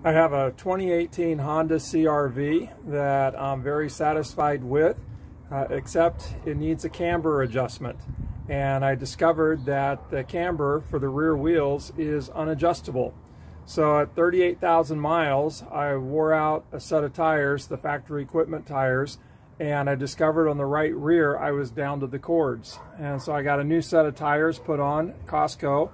I have a 2018 Honda CR-V that I'm very satisfied with, except it needs a camber adjustment. And I discovered that the camber for the rear wheels is unadjustable. So at 38,000 miles, I wore out a set of tires, the factory equipment tires, and I discovered on the right rear I was down to the cords. And so I got a new set of tires put on at Costco,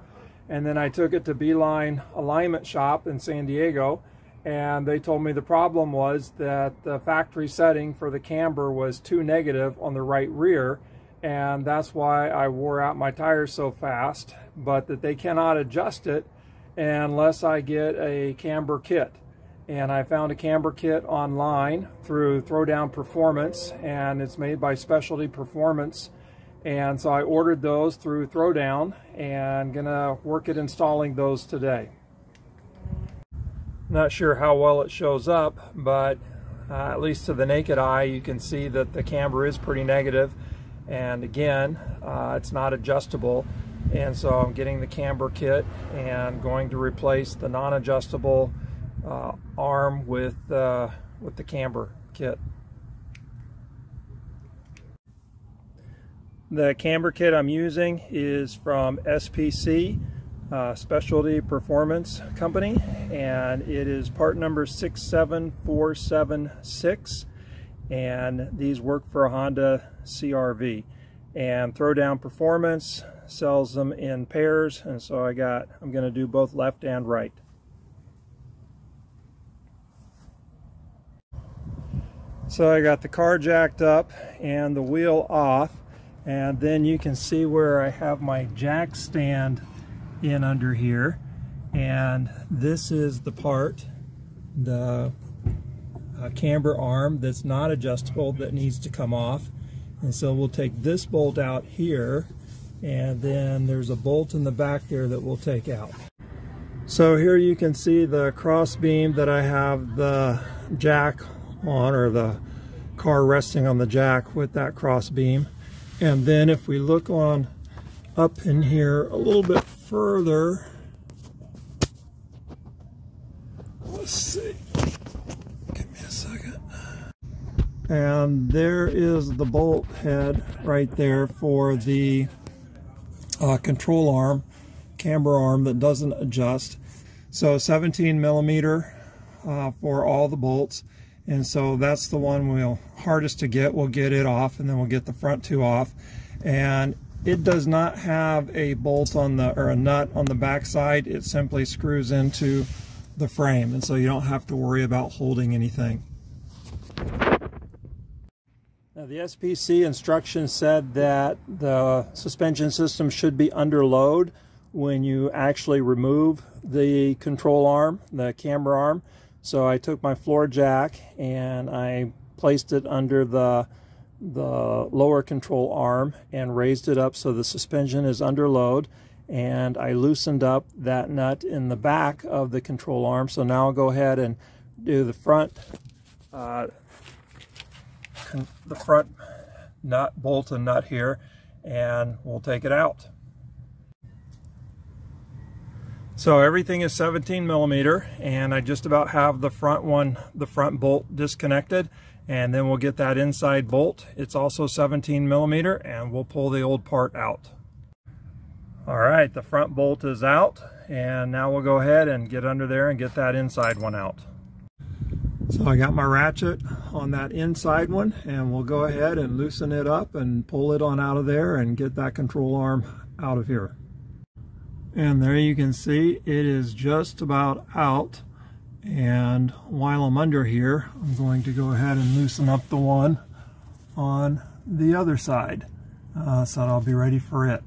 and then I took it to Beeline Alignment Shop in San Diego, and they told me the problem was that the factory setting for the camber was too negative on the right rear, and that's why I wore out my tires so fast, but that they cannot adjust it unless I get a camber kit. And I found a camber kit online through Throwdown Performance, and it's made by Specialty Performance. And so I ordered those through Throwdown and gonna work at installing those today. Not sure how well it shows up, but at least to the naked eye you can see that the camber is pretty negative, and again it's not adjustable. And so I'm getting the camber kit and going to replace the non-adjustable arm with the camber kit. The camber kit I'm using is from SPC, Specialty Performance Company, and it is part number 67476, and these work for a Honda CR-V. And Throwdown Performance sells them in pairs, and so I'm going to do both left and right. So I got the car jacked up and the wheel off, and then you can see where I have my jack stand in under here, and this is the part, the camber arm that's not adjustable, that needs to come off. And so we'll take this bolt out here, and then there's a bolt in the back there that we'll take out. So here you can see the cross beam that I have the jack on, or the car resting on the jack with that cross beam. And then if we look on up in here a little bit further, let's see, give me a second. And there is the bolt head right there for the control arm, camber arm that doesn't adjust. So 17 millimeter for all the bolts. And so that's the one hardest to get. We'll get it off, and then we'll get the front two off. And it does not have a bolt on or a nut on the back side. It simply screws into the frame, and so you don't have to worry about holding anything. Now, the SPC instructions said that the suspension system should be under load when you actually remove the control arm, the camber arm. So I took my floor jack and I placed it under the lower control arm and raised it up so the suspension is under load, and I loosened up that nut in the back of the control arm. So now I'll go ahead and do the front nut, bolt and nut here, and we'll take it out. So everything is 17 millimeter, and I just about have the front bolt disconnected, and then we'll get that inside bolt. It's also 17 millimeter, and we'll pull the old part out. All right, the front bolt is out, and now we'll go ahead and get under there and get that inside one out. So I got my ratchet on that inside one, and we'll go ahead and loosen it up and pull it on out of there and get that control arm out of here. And there you can see it is just about out. And while I'm under here, I'm going to go ahead and loosen up the one on the other side, so I'll be ready for it.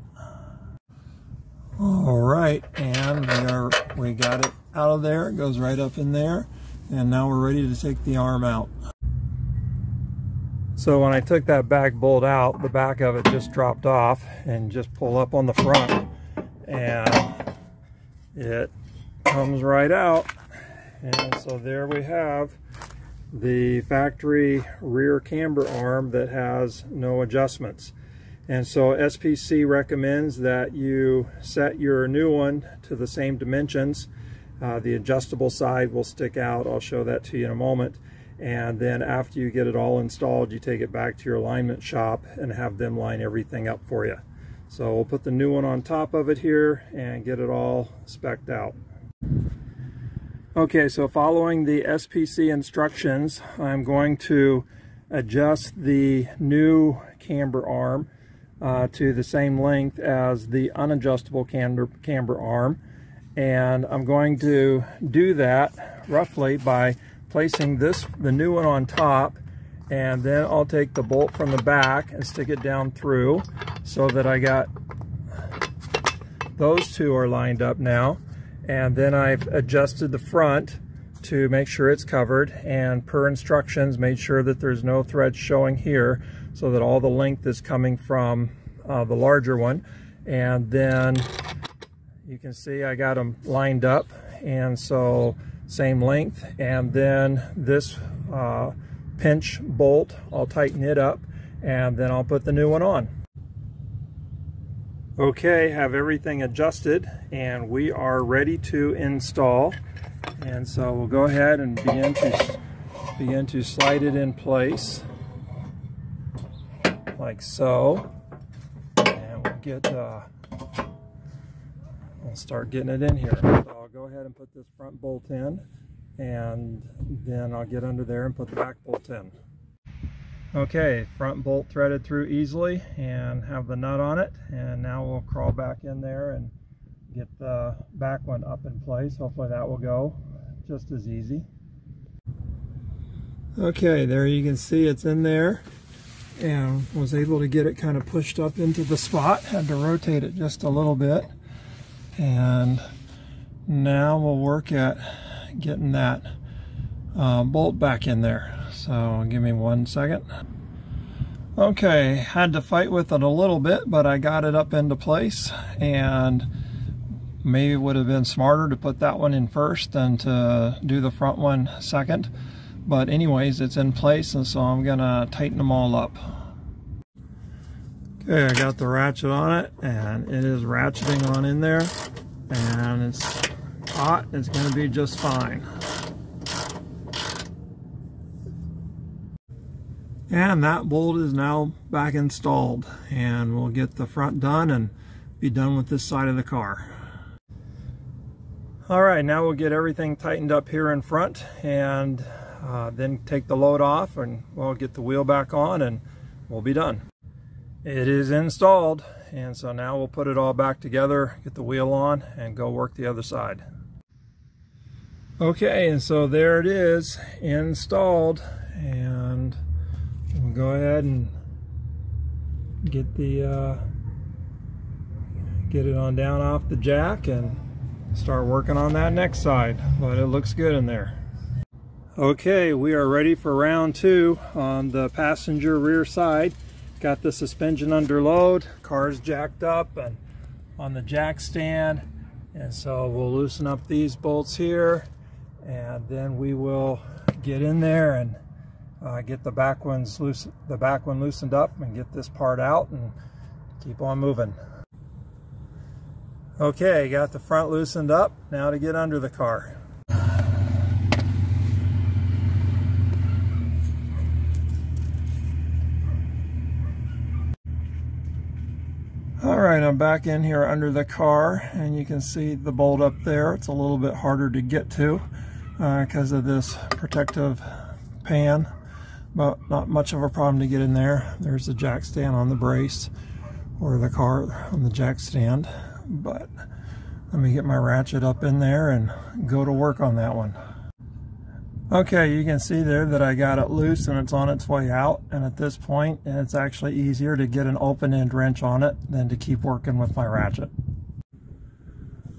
All right, and we got it out of there. It goes right up in there, and now we're ready to take the arm out. So when I took that back bolt out, the back of it just dropped off, and just pull up on the front, and it comes right out. And so there we have the factory rear camber arm that has no adjustments. And so SPC recommends that you set your new one to the same dimensions The adjustable side will stick out. I'll show that to you in a moment. And then after you get it all installed, you take it back to your alignment shop and have them line everything up for you. So we'll put the new one on top of it here and get it all spec'd out. Okay, so following the SPC instructions, I'm going to adjust the new camber arm to the same length as the unadjustable camber arm. And I'm going to do that roughly by placing the new one on top, and then I'll take the bolt from the back and stick it down through so that I got those two are lined up now. And then I've adjusted the front to make sure it's covered, and per instructions made sure that there's no threads showing here so that all the length is coming from the larger one. And then you can see I got them lined up, and so same length. And then this pinch bolt, I'll tighten it up, and then I'll put the new one on. Okay, have everything adjusted, and we are ready to install. And so we'll go ahead and begin to slide it in place like so, and we'll start getting it in here. So I'll go ahead and put this front bolt in, and then I'll get under there and put the back bolt in. Okay, front bolt threaded through easily and have the nut on it, and now we'll crawl back in there and get the back one up in place. Hopefully that will go just as easy. Okay, there you can see it's in there, and was able to get it kind of pushed up into the spot. Had to rotate it just a little bit, and now we'll work at getting that bolt back in there. So give me 1 second. Okay, had to fight with it a little bit, but I got it up into place, and maybe it would have been smarter to put that one in first than to do the front one second. But anyways, it's in place, and so I'm gonna tighten them all up. Okay, I got the ratchet on it, and it is ratcheting on in there, and it's hot. It's gonna be just fine. And that bolt is now back installed, and we'll get the front done and be done with this side of the car. All right, now we'll get everything tightened up here in front, and then take the load off, and we'll get the wheel back on, and we'll be done. It is installed, and so now we'll put it all back together, get the wheel on, and go work the other side. Okay, and so there it is, installed, and we'll go ahead and get it on down off the jack and start working on that next side, but it looks good in there. Okay, we are ready for round 2 on the passenger rear side. Got the suspension under load, car's jacked up and on the jack stand, and so we'll loosen up these bolts here, and then we will get in there and get the back one loosened up and get this part out and keep on moving. Okay, got the front loosened up. Now to get under the car. Alright, I'm back in here under the car, and you can see the bolt up there. It's a little bit harder to get to because of this protective pan, but not much of a problem to get in there. There's the jack stand on the brace, or the car on the jack stand. But let me get my ratchet up in there and go to work on that one. Okay, you can see there that I got it loose and it's on its way out, and at this point it's actually easier to get an open end wrench on it than to keep working with my ratchet.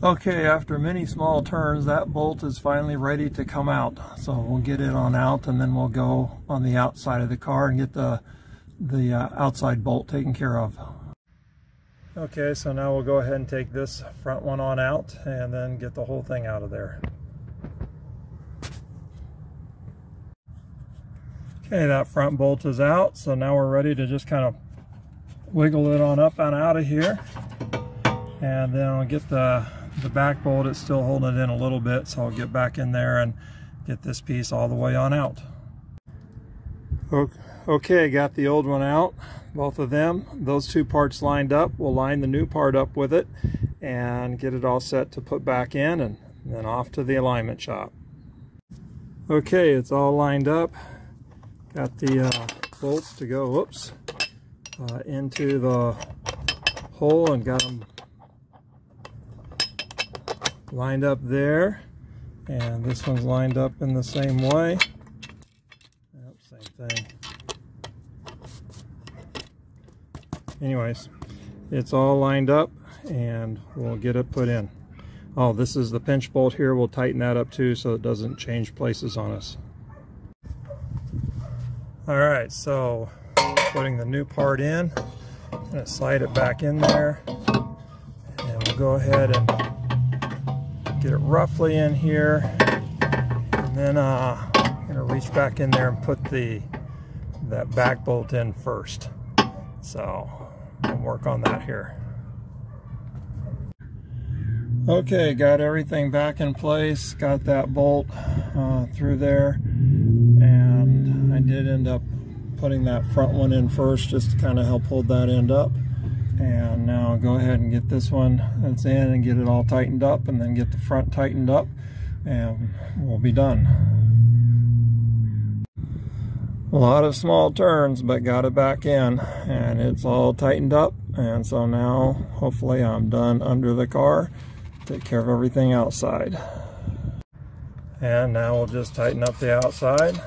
Okay, after many small turns, that bolt is finally ready to come out. So we'll get it on out, and then we'll go on the outside of the car and get the outside bolt taken care of. Okay, so now we'll go ahead and take this front one on out and then get the whole thing out of there. Okay, that front bolt is out, so now we're ready to just kind of wiggle it on up and out of here. And then I'll get the the back bolt, it's still holding it in a little bit, so I'll get back in there and get this piece all the way on out. Okay, got the old one out, both of them. Those two parts lined up. We'll line the new part up with it and get it all set to put back in, and then off to the alignment shop. Okay, it's all lined up. Got the bolts to go, whoops, into the hole, and got them lined up there. And this one's lined up in the same way. Yep, same thing. Anyways, it's all lined up and we'll get it put in. Oh, this is the pinch bolt here. We'll tighten that up too so it doesn't change places on us. Alright, so putting the new part in. I'm going to slide it back in there. And we'll go ahead and get it roughly in here. And then I'm going to reach back in there and put that back bolt in first. So we'll work on that here. Okay, got everything back in place, got that bolt through there, and I did end up putting that front one in first just to kind of help hold that end up. And now I'll go ahead and get this one that's in and get it all tightened up, and then get the front tightened up, and we'll be done. A lot of small turns, but got it back in, and it's all tightened up. And so now hopefully I'm done under the car. Take care of everything outside. And now we'll just tighten up the outside.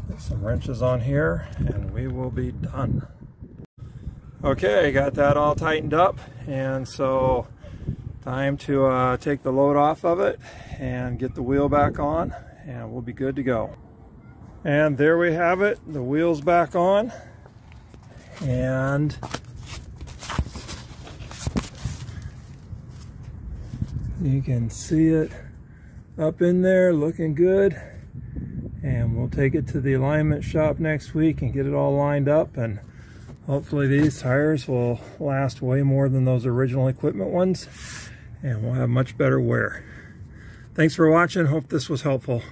Get some wrenches on here and we will be done. Okay, got that all tightened up, and so time to take the load off of it and get the wheel back on, and we'll be good to go. And there we have it, the wheel's back on, and you can see it up in there looking good. And we'll take it to the alignment shop next week and get it all lined up, and hopefully these tires will last way more than those original equipment ones, and we'll have much better wear. Thanks for watching. Hope this was helpful.